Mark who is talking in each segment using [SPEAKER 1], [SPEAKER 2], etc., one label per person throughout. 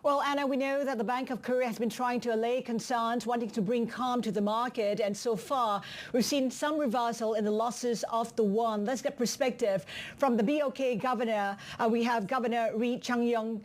[SPEAKER 1] Well, Anna, we know that the Bank of Korea has been trying to allay concerns, wanting to bring calm to the market. And so far, we've seen some reversal in the losses of the won. Let's get perspective from the BOK governor. We have Governor Rhee Chang-yong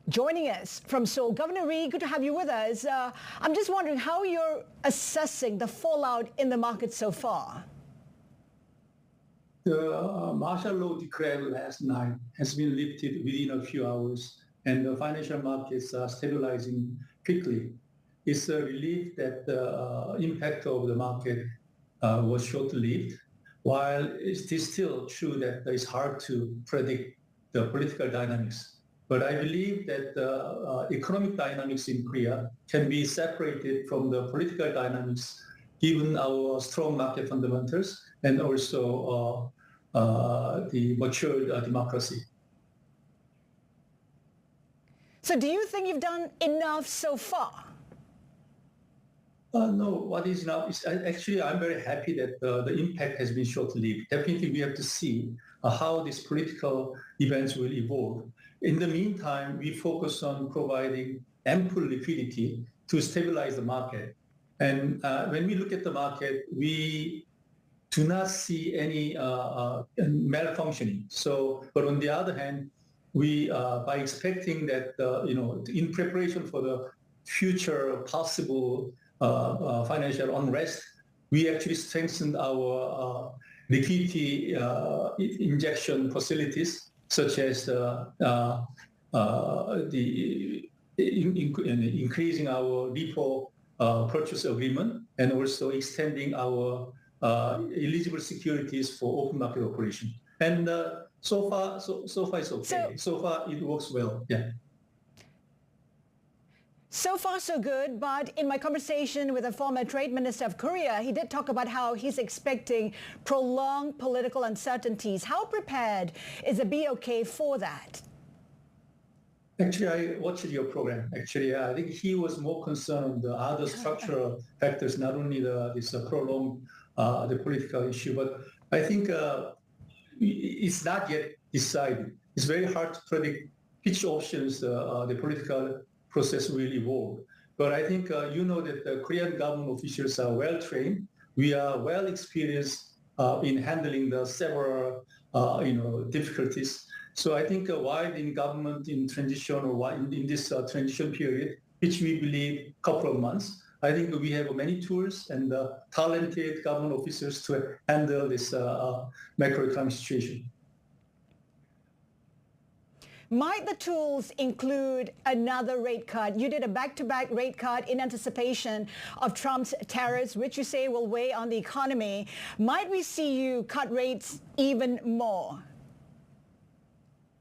[SPEAKER 1] joining us from Seoul. Governor Rhee, good to have you with us. I'm just wondering how you're assessing the fallout in the market so far.
[SPEAKER 2] The martial law declared last night has been lifted within a few hours, and the financial markets are stabilizing quickly. It's a relief that the impact of the market was short-lived, while it is still true that it's hard to predict the political dynamics. But I believe that the economic dynamics in Korea can be separated from the political dynamics given our strong market fundamentals and also the matured democracy.
[SPEAKER 1] So do you think you've done enough so far?
[SPEAKER 2] No, what is now is actually I'm very happy that the impact has been short-lived. Definitely we have to see how these political events will evolve. In the meantime, we focus on providing ample liquidity to stabilize the market. And when we look at the market, we do not see any malfunctioning. So, but on the other hand, we by expecting that in preparation for the future possible financial unrest, we actually strengthened our liquidity injection facilities, such as increasing our repo purchase agreement and also extending our eligible securities for open market operation. And so far it's okay. So far it works well. Yeah.
[SPEAKER 1] So far, so good. But in my conversation with a former trade minister of Korea, he did talk about how he's expecting prolonged political uncertainties. How prepared is the BOK for that?
[SPEAKER 2] Actually, I watched your program. Actually, I think he was more concerned on the other structural factors, not only this prolonged the political issue, but I think it's not yet decided. It's very hard to predict which options the political process will evolve. But I think you know that the Korean government officials are well trained. We are well experienced in handling the several difficulties. So I think while in government in transition or in this transition period, which we believe a couple of months, I think we have many tools and talented government officers to handle this macroeconomic situation.
[SPEAKER 1] Might the tools include another rate cut? You did a back-to-back rate cut in anticipation of Trump's tariffs, which you say will weigh on the economy. Might we see you cut rates even more?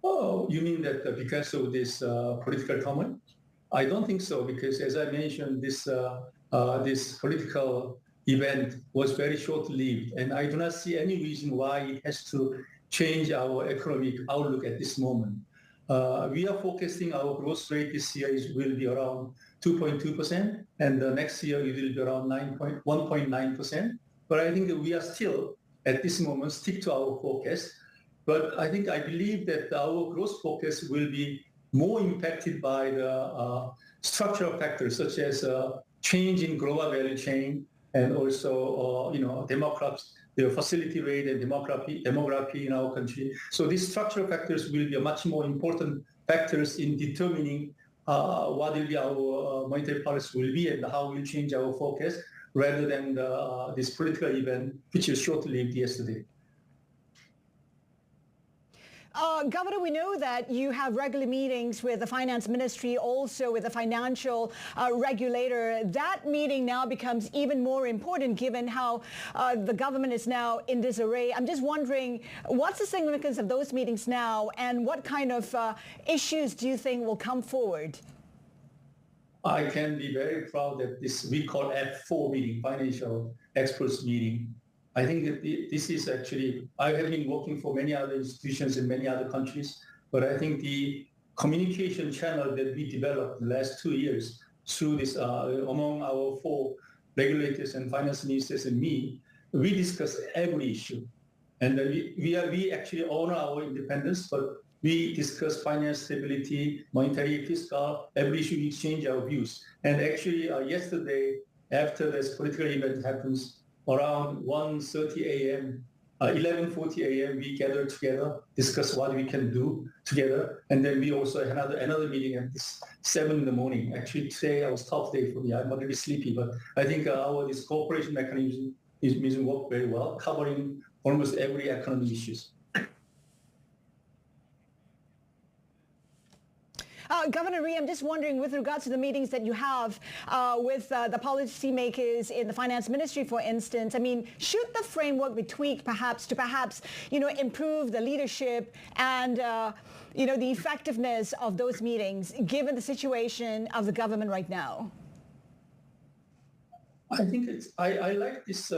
[SPEAKER 2] Oh, you mean that because of this political turmoil? I don't think so, because as I mentioned, this political event was very short-lived, and I do not see any reason why it has to change our economic outlook at this moment. We are focusing our growth rate this year will be around 2.2%, and next year it will be around 1.9%. But I think that we are still, at this moment, stick to our forecast. But I believe that our growth focus will be more impacted by the structural factors, such as change in global value chain and also, the facility rate and demography in our country. So these structural factors will be much more important factors in determining what will be our monetary policy will be and how we'll change our focus rather than this political event, which is short-lived yesterday.
[SPEAKER 1] Governor, we know that you have regular meetings with the finance ministry, also with the financial regulator. That meeting now becomes even more important given how the government is now in disarray. I'm just wondering, what's the significance of those meetings now, and what kind of issues do you think will come forward?
[SPEAKER 2] I can be very proud that we call F4 meeting, financial experts meeting. I think that this is actually, I have been working for many other institutions in many other countries, but I think the communication channel that we developed the last 2 years through this, among our 4 regulators and finance ministers and me, we discuss every issue. And we actually honor our independence, but we discuss finance stability, monetary, fiscal. Every issue we exchange our views. And actually, yesterday, after this political event happens, around 1:30 a.m., 11:40 a.m., we gathered together, discuss what we can do together. And then we also had another meeting at 7 in the morning. Actually, today was a tough day for me. I'm already sleepy, but I think this cooperation mechanism is work very well, covering almost every economic issues.
[SPEAKER 1] Governor Rhee, I'm just wondering, with regards to the meetings that you have with the policymakers in the finance ministry, for instance, I mean, should the framework be tweaked perhaps to improve the leadership and the effectiveness of those meetings, given the situation of the government right now?
[SPEAKER 2] I think I like this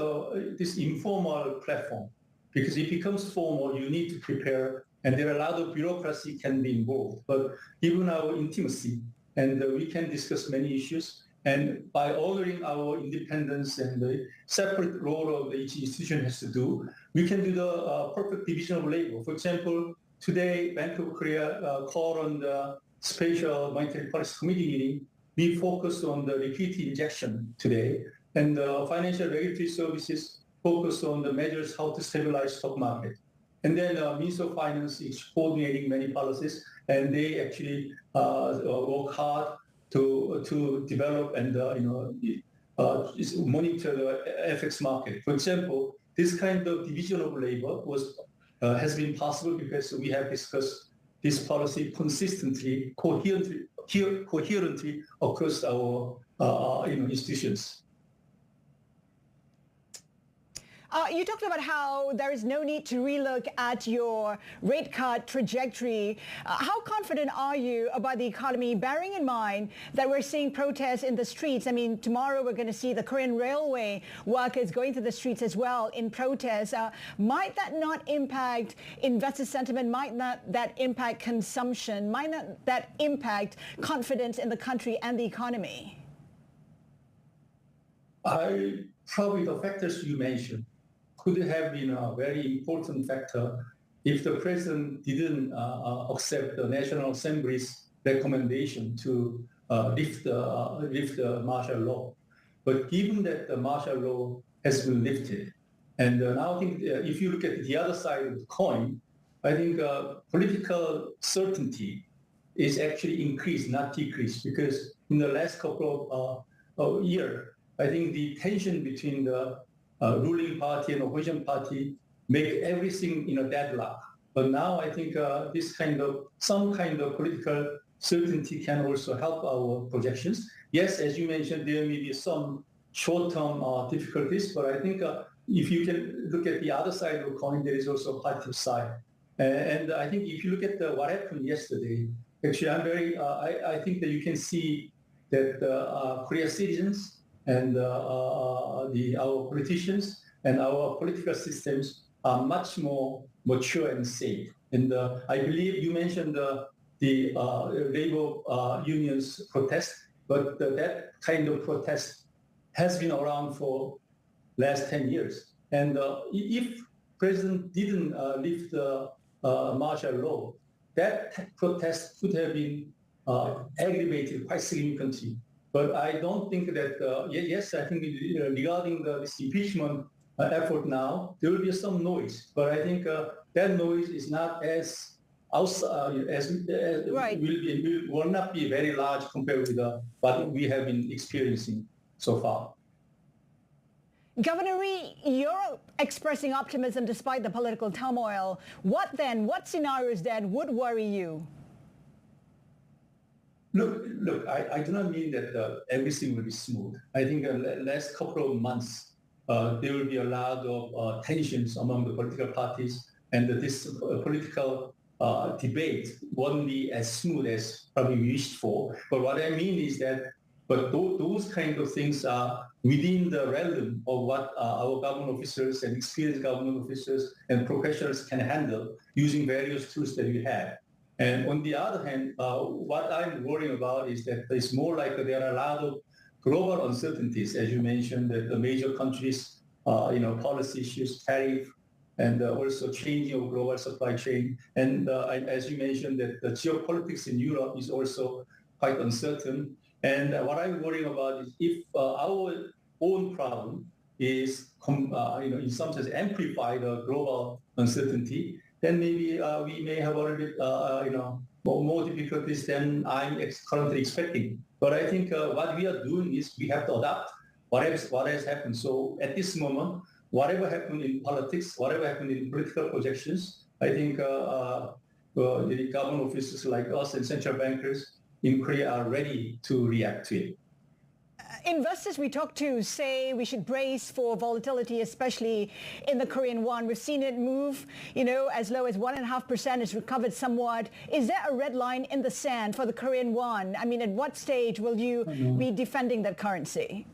[SPEAKER 2] this informal platform, because it becomes formal. You need to prepare, and there are a lot of bureaucracy can be involved. But given our intimacy, and we can discuss many issues, and by honoring our independence and the separate role of each institution has to do, we can do the perfect division of labor. For example, today, Bank of Korea called on the Special Monetary Policy Committee meeting. We focused on the liquidity injection today, and the Financial Regulatory Services focus on the measures how to stabilize stock market. And then Minister of Finance is coordinating many policies, and they actually work hard to develop and monitor the FX market. For example, this kind of division of labor has been possible because we have discussed this policy consistently, coherently across our institutions.
[SPEAKER 1] You talked about how there is no need to relook at your rate cut trajectory. How confident are you about the economy, bearing in mind that we're seeing protests in the streets? I mean, tomorrow we're going to see the Korean railway workers going to the streets as well in protest. Might that not impact investor sentiment? Might not that impact consumption? Might not that impact confidence in the country and the economy?
[SPEAKER 2] Probably the factors you mentioned could have been a very important factor if the president didn't accept the National Assembly's recommendation to lift the martial law. But given that the martial law has been lifted, and now I think if you look at the other side of the coin, I think political certainty is actually increased, not decreased, because in the last couple of years, I think the tension between the ruling party and opposition party make everything in a deadlock. But now I think some kind of political certainty can also help our projections. Yes, as you mentioned, there may be some short-term difficulties, but I think if you can look at the other side of the coin, there is also a positive side. And I think if you look at what happened yesterday, actually, I think that you can see that Korean citizens and our politicians and our political systems are much more mature and safe. And I believe you mentioned the labor unions protest, but that kind of protest has been around for last 10 years. And if President didn't lift the martial law, that protest could have been aggravated quite significantly. But I don't think that, yes, I think regarding this impeachment effort now, there will be some noise. But I think that noise is not as
[SPEAKER 1] right.
[SPEAKER 2] will not be very large compared with what we have been experiencing so far.
[SPEAKER 1] Governor Rhee, you're expressing optimism despite the political turmoil. What scenarios then would worry you?
[SPEAKER 2] Look, I do not mean that everything will be smooth. I think the last couple of months, there will be a lot of tensions among the political parties, and this political debate won't be as smooth as probably we wished for. But what I mean is that, those kind of things are within the realm of what our government officers and experienced government officers and professionals can handle using various tools that we have. And on the other hand, what I'm worrying about is that it's more like there are a lot of global uncertainties, as you mentioned, that the major countries, policy issues, tariff, and also changing of global supply chain. And as you mentioned, that the geopolitics in Europe is also quite uncertain. And what I'm worrying about is if our own problem is, in some sense, amplify the global uncertainty, then maybe we may have a little bit, more difficulties than I'm currently expecting. But I think what we are doing is we have to adapt what has happened. So at this moment, whatever happened in politics, whatever happened in political projections, I think the government officials like us and central bankers in Korea are ready to react to it.
[SPEAKER 1] Investors we talk to say we should brace for volatility, especially in the Korean won. We've seen it move, as low as 1.5%. It's recovered somewhat. Is there a red line in the sand for the Korean won? I mean, at what stage will you be defending that currency?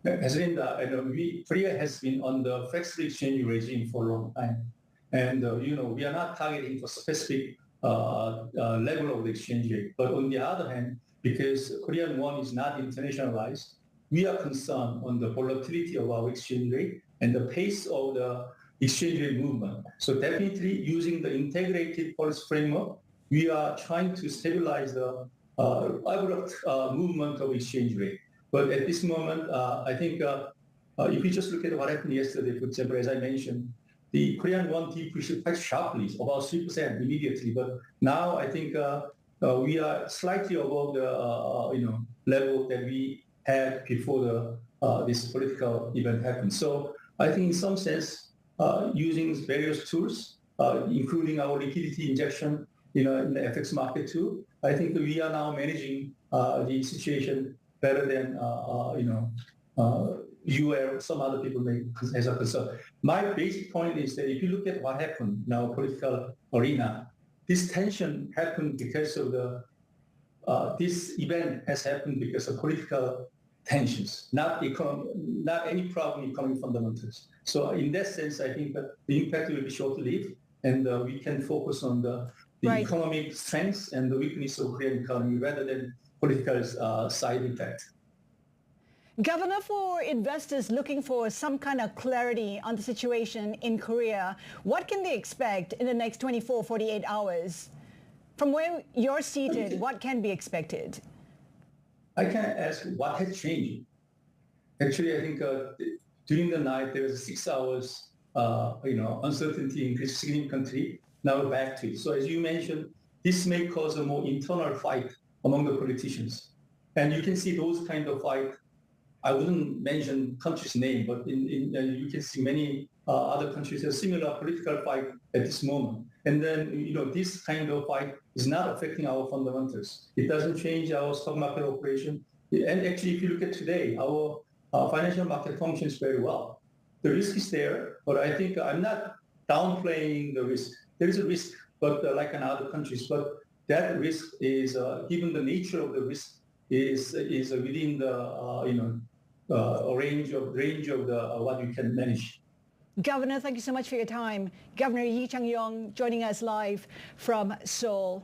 [SPEAKER 2] Haslinda, Korea has been on the flexible exchange regime for a long time. And, we are not targeting for specific level of the exchange rate. But on the other hand, because Korean won is not internationalized, we are concerned on the volatility of our exchange rate and the pace of the exchange rate movement. So definitely using the integrated policy framework, we are trying to stabilize the abrupt movement of exchange rate. But at this moment, I think if you just look at what happened yesterday, for example, as I mentioned, the Korean won depreciated quite sharply, about 3% immediately. But now I think we are slightly above the level that we had before this political event happened. So I think in some sense, using various tools, including our liquidity injection, in the FX market too, I think we are now managing the situation better than you or some other people may as a concern. My basic point is that if you look at what happened in our political arena, this tension happened because of this event has happened because of political tensions, not any problem in economic fundamentals. So in that sense, I think that the impact will be short-lived, and we can focus on the economic strengths and the weakness of Korean economy rather than political side effect.
[SPEAKER 1] Governor, for investors looking for some kind of clarity on the situation in Korea, what can they expect in the next 24, 48 hours? From where you're seated, what can be expected?
[SPEAKER 2] I can ask what has changed. Actually, I think during the night, there was 6 hours, uncertainty increased significantly. Now we're back to it. So as you mentioned, this may cause a more internal fight among the politicians. And you can see those kind of fight. I wouldn't mention country's name, but you can see many other countries have similar political fight at this moment. And then, this kind of fight is not affecting our fundamentals. It doesn't change our stock market operation. And actually, if you look at today, our financial market functions very well. The risk is there, but I think I'm not downplaying the risk. There is a risk, but like in other countries, but that risk is, given the nature of the risk, is within the range of what you can manage.
[SPEAKER 1] Governor, thank you so much for your time. Governor Rhee Chang-yong joining us live from Seoul.